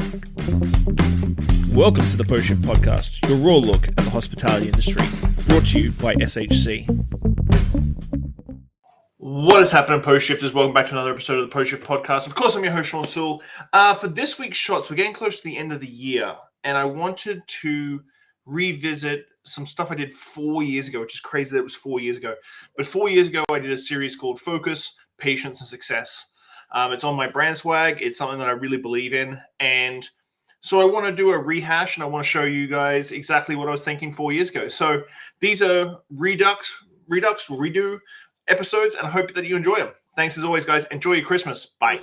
Welcome to the Post Shift Podcast, your raw look at the hospitality industry, brought to you by SHC. What is happening, Post Shifters? Welcome back to another episode of the Post Shift Podcast. Of course, I'm your host, Shawn Soole. For this week's shots, we're getting close to the end of the year, and I wanted to revisit some stuff I did 4 years ago, which is crazy that it was 4 years ago. But 4 years ago, I did a series called Focus, Patience, and Success. It's on my brand swag. It's something that I really believe in. And so I want to do a rehash, and I want to show you guys exactly what I was thinking 4 years ago. So these are redo episodes, and I hope that you enjoy them. Thanks as always, guys. Enjoy your Christmas. Bye.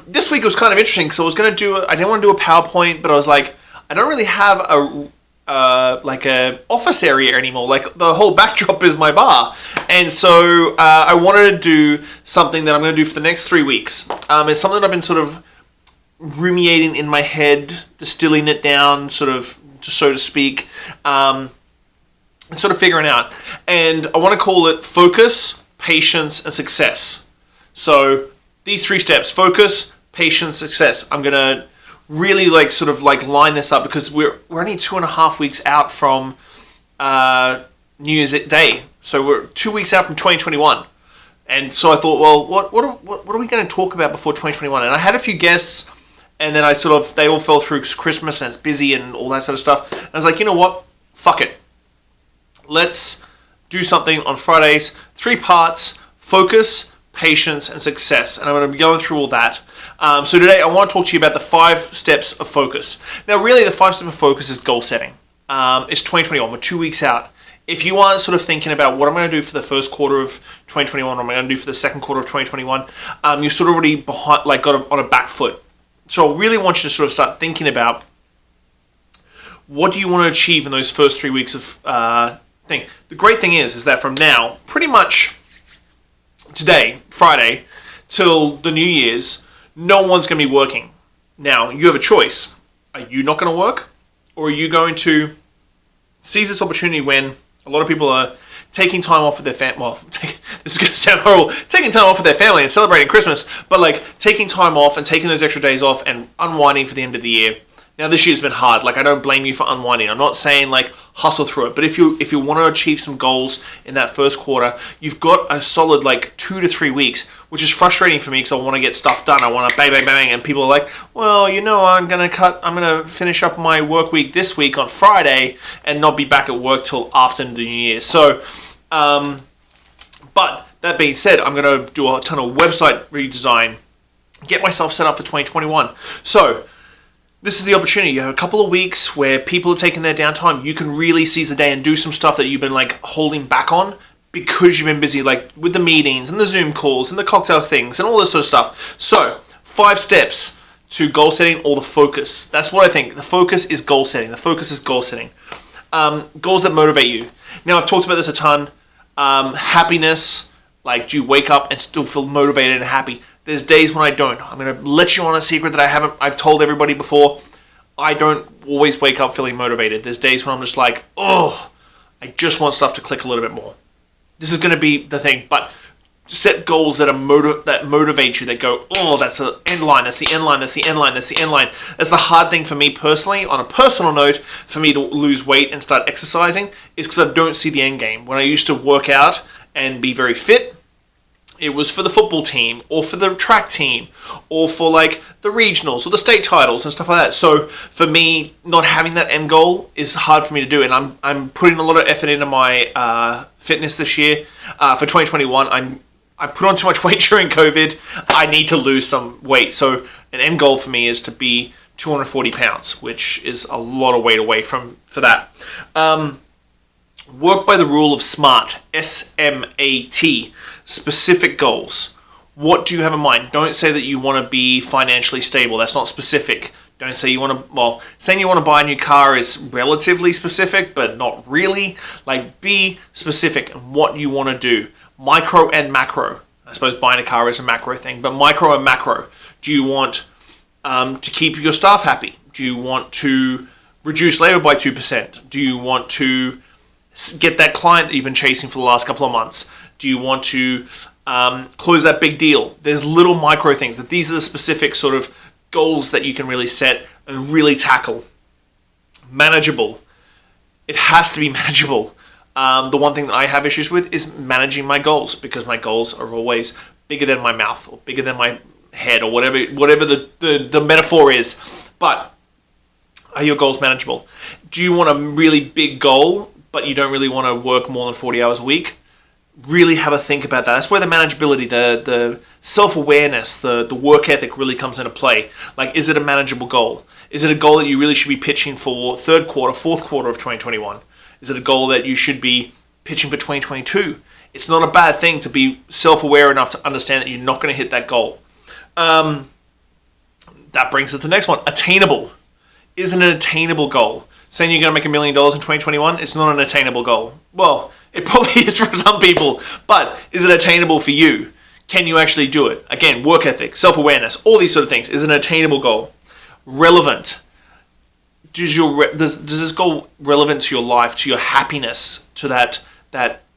This week was kind of interesting. So I was going to I didn't want to do a PowerPoint, but I was like, I don't really have a office area anymore. Like, the whole backdrop is my bar. And so I wanted to do something that I'm going to do for the next 3 weeks. It's something that I've been sort of ruminating in my head, distilling it down, sort of, so to speak, and sort of figuring out. And I want to call it Focus, Patience, and Success. So these 3 steps: focus, patience, success. I'm going to really line this up because we're only 2.5 weeks out from New Year's Day. So we're 2 weeks out from 2021. And so I thought, well, what are we going to talk about before 2021? And I had a few guests, and then they all fell through because Christmas and it's busy and all that sort of stuff. And I was like, you know what? Fuck it. Let's do something on Fridays. 3 parts: focus, patience, and success. And I'm going to be going through all that. So today I want to talk to you about the 5 steps of focus. Now, really, the 5 steps of focus is goal setting. It's 2021. We're 2 weeks out. If you are sort of thinking about what I'm going to do for the first quarter of 2021, what I'm going to do for the second quarter of 2021, you're sort of already got on a back foot. So I really want you to sort of start thinking about what do you want to achieve in those first 3 weeks of thing. The great thing is that from now, pretty much today, Friday, till the New Year's, no one's going to be working. Now, you have a choice. Are you not going to work? Or are you going to seize this opportunity when a lot of people are taking time off with their family? Well, this is going to sound horrible. Taking time off with their family and celebrating Christmas, but taking time off and taking those extra days off and unwinding for the end of the year. Now, this year's been hard. I don't blame you for unwinding. I'm not saying hustle through it, but if you want to achieve some goals in that first quarter, you've got a solid 2 to 3 weeks, which is frustrating for me because I want to get stuff done. I want to bang, bang, bang, and people are like, well, I'm going to finish up my work week this week on Friday and not be back at work till after the New Year. So, but that being said, I'm going to do a ton of website redesign, get myself set up for 2021. So, this is the opportunity. You have a couple of weeks where people are taking their downtime. You can really seize the day and do some stuff that you've been holding back on because you've been busy with the meetings and the Zoom calls and the cocktail things and all this sort of stuff. So, 5 steps to goal setting or the focus. That's what I think. The focus is goal setting. The focus is goal setting. Goals that motivate you. Now, I've talked about this a ton. Happiness. Do you wake up and still feel motivated and happy? There's days when I don't. I'm going to let you on a secret that I've told everybody before. I don't always wake up feeling motivated. There's days when I'm just I just want stuff to click a little bit more. This is going to be the thing, but set goals that motivate you, that go, that's the end line, that's the end line, that's the end line, that's the end line. That's the hard thing for me personally, on a personal note, for me to lose weight and start exercising, is because I don't see the end game. When I used to work out and be very fit, it was for the football team, or for the track team, or for the regionals, or the state titles and stuff like that. So for me, not having that end goal is hard for me to do, and I'm putting a lot of effort into my fitness this year. For 2021, I put on too much weight during COVID. I need to lose some weight. So an end goal for me is to be 240 pounds, which is a lot of weight away for that. Work by the rule of SMART, S-M-A-T. Specific goals. What do you have in mind? Don't say that you want to be financially stable. That's not specific. Don't say you want to, saying you want to buy a new car is relatively specific, but not really. Be specific in what you want to do. Micro and macro. I suppose buying a car is a macro thing, but micro and macro. Do you want to keep your staff happy? Do you want to reduce labor by 2%? Do you want to get that client that you've been chasing for the last couple of months? Do you want to close that big deal? There's little micro things. These are the specific sort of goals that you can really set and really tackle. Manageable. It has to be manageable. The one thing that I have issues with is managing my goals, because my goals are always bigger than my mouth or bigger than my head, or whatever the metaphor is. But are your goals manageable? Do you want a really big goal, but you don't really want to work more than 40 hours a week? Really have a think about that. That's where the manageability, the self-awareness, the work ethic really comes into play. Like, is it a manageable goal? Is it a goal that you really should be pitching for third quarter, fourth quarter of 2021? Is it a goal that you should be pitching for 2022? It's not a bad thing to be self-aware enough to understand that you're not going to hit that goal. That brings us to the next one. Attainable. Is it an attainable goal? Saying you're going to make $1 million in 2021, it's not an attainable goal. Well, it probably is for some people, but is it attainable for you? Can you actually do it? Again, work ethic, self-awareness, all these sort of things. Is it an attainable goal? Relevant. Does this goal relevant to your life, to your happiness, to that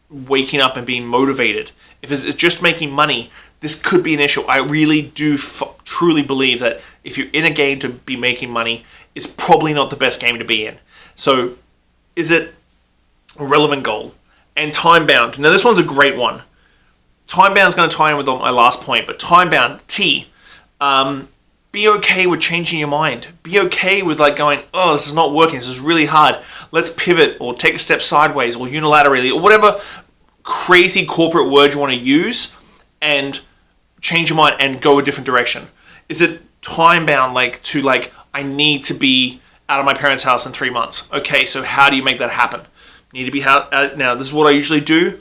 waking up and being motivated? If it's just making money, this could be an issue. I really do truly believe that if you're in a game to be making money, it's probably not the best game to be in. So, is it a relevant goal? And time-bound. Now, this one's a great one. Time-bound is going to tie in with my last point, but time-bound, T. Be okay with changing your mind. Be okay with like going, oh, this is not working. This is really hard. Let's pivot or take a step sideways or unilaterally or whatever crazy corporate word you want to use, and change your mind and go a different direction. Is it time-bound, like I need to be out of my parents' house in 3 months? Okay, so how do you make that happen? You need to be out. Now, this is what I usually do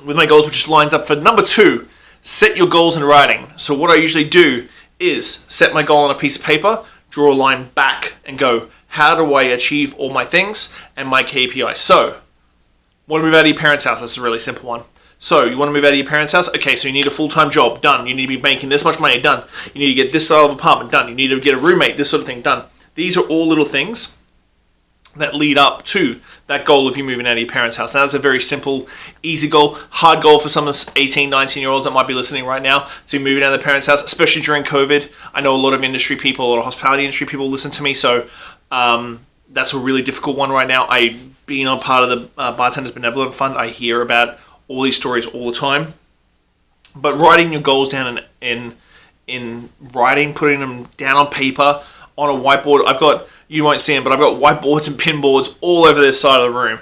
with my goals, which just lines up for number 2, set your goals in writing. So what I usually do is set my goal on a piece of paper, draw a line back, and go, how do I achieve all my things and my KPIs? So, want to move out of your parents' house? That's a really simple one. So, you want to move out of your parents' house? Okay, so you need a full-time job, done. You need to be making this much money, done. You need to get this style of apartment, done. You need to get a roommate, this sort of thing, done. These are all little things that lead up to that goal of you moving out of your parents' house. Now, that's a very simple, easy goal. Hard goal for some of the 18, 19-year-olds that might be listening right now to be moving out of their parents' house, especially during COVID. I know a lot of industry people, a lot of hospitality industry people listen to me, so that's a really difficult one right now. Being on part of the Bartenders Benevolent Fund, I hear about all these stories all the time. But writing your goals down in writing, putting them down on paper, on a whiteboard. You won't see them, but I've got whiteboards and pinboards all over this side of the room.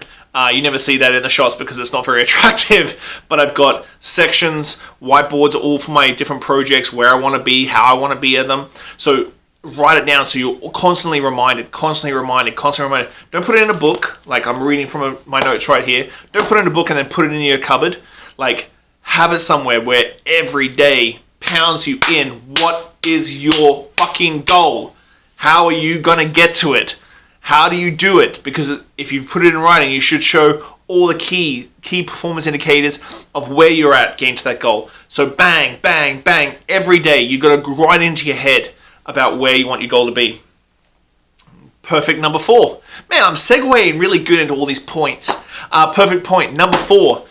You never see that in the shots because it's not very attractive, but I've got sections, whiteboards, all for my different projects, where I want to be, how I want to be at them. So write it down so you're constantly reminded. Don't put it in a book, like I'm reading from my notes right here. Don't put it in a book and then put it in your cupboard. Like, have it somewhere where every day pounds you in. What is your fucking goal? How are you going to get to it? How do you do it? Because if you put it in writing, you should show all the key performance indicators of where you're at getting to that goal. So bang, bang, bang, every day you got to grind into your head about where you want your goal to be. Perfect number 4. Man, I'm segueing really good into all these points. Perfect point. Number 4,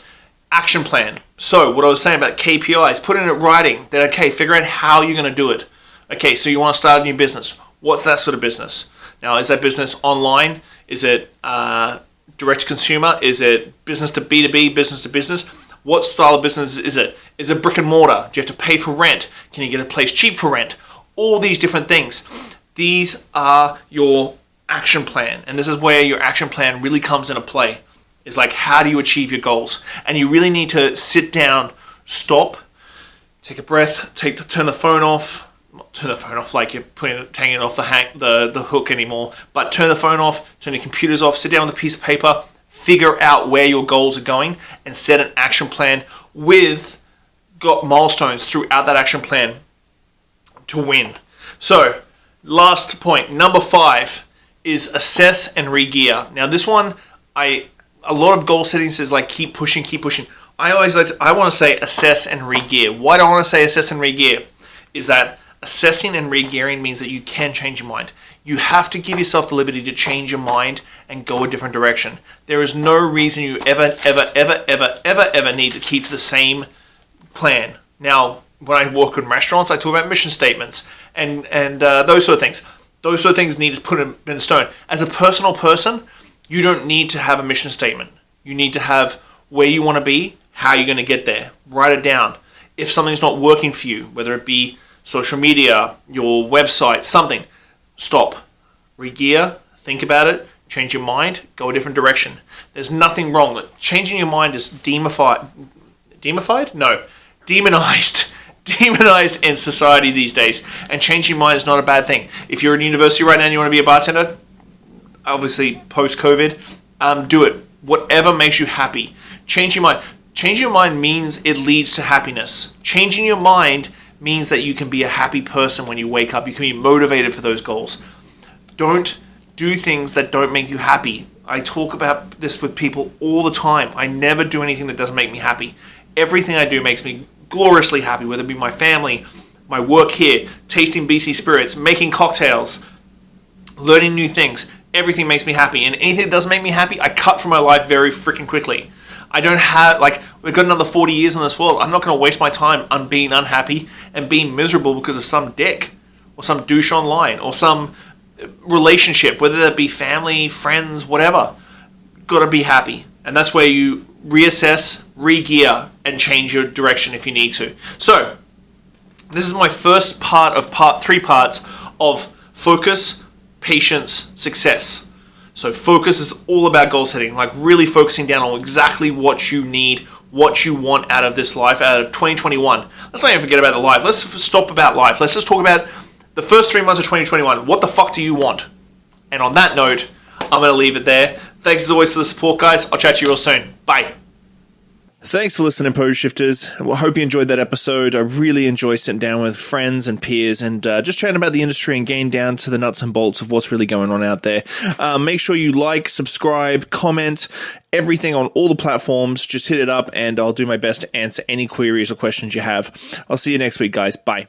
action plan. So what I was saying about KPIs, put it in writing. Then, okay, figure out how you're going to do it. Okay, so you want to start a new business. What's that sort of business? Now, is that business online? Is it direct to consumer? Is it business to B2B, business to business? What style of business is it? Is it brick and mortar? Do you have to pay for rent? Can you get a place cheap for rent? All these different things. These are your action plan. And this is where your action plan really comes into play. It's like, how do you achieve your goals? And you really need to sit down, stop, take a breath, turn the phone off. Not turn the phone off like you're taking it off the hook anymore, but turn the phone off, turn your computers off, sit down with a piece of paper, figure out where your goals are going, and set an action plan with milestones throughout that action plan to win. So, last point, number 5 is assess and re-gear. Now, this one, a lot of goal settings is like keep pushing. I want to say assess and re-gear. Why do I want to say assess and re-gear? Is that assessing and re-gearing means that you can change your mind. You have to give yourself the liberty to change your mind and go a different direction. There is no reason you ever need to keep to the same plan. Now, when I work in restaurants, I talk about mission statements and those sort of things. Those sort of things need to put in stone. As a personal person, you don't need to have a mission statement. You need to have where you want to be, how you're going to get there. Write it down. If something's not working for you, whether it be social media, your website, something, stop. Regear, think about it, change your mind, go a different direction. There's nothing wrong. Changing your mind is demonized in society these days. And changing your mind is not a bad thing. If you're in university right now and you want to be a bartender, obviously post-COVID, do it. Whatever makes you happy. Change your mind. Changing your mind means it leads to happiness. Changing your mind means that you can be a happy person when you wake up. You can be motivated for those goals. Don't do things that don't make you happy. I talk about this with people all the time. I never do anything that doesn't make me happy. Everything I do makes me gloriously happy, whether it be my family, my work here, tasting BC spirits, making cocktails, learning new things. Everything makes me happy. And anything that doesn't make me happy, I cut from my life very freaking quickly. I don't have, we've got another 40 years in this world. I'm not going to waste my time on being unhappy and being miserable because of some dick or some douche online or some relationship, whether that be family, friends, whatever. Got to be happy. And that's where you reassess, re-gear, and change your direction if you need to. So, this is my first part of three parts of focus, patience, success. So focus is all about goal setting, like really focusing down on exactly what you need, what you want out of this life, out of 2021. Let's not even forget about the life. Let's stop about life. Let's just talk about the first 3 months of 2021. What the fuck do you want? And on that note, I'm going to leave it there. Thanks as always for the support, guys. I'll chat to you real soon. Bye. Thanks for listening, Pose Shifters. Well, I hope you enjoyed that episode. I really enjoy sitting down with friends and peers and just chatting about the industry and getting down to the nuts and bolts of what's really going on out there. Make sure you like, subscribe, comment, everything on all the platforms. Just hit it up and I'll do my best to answer any queries or questions you have. I'll see you next week, guys. Bye.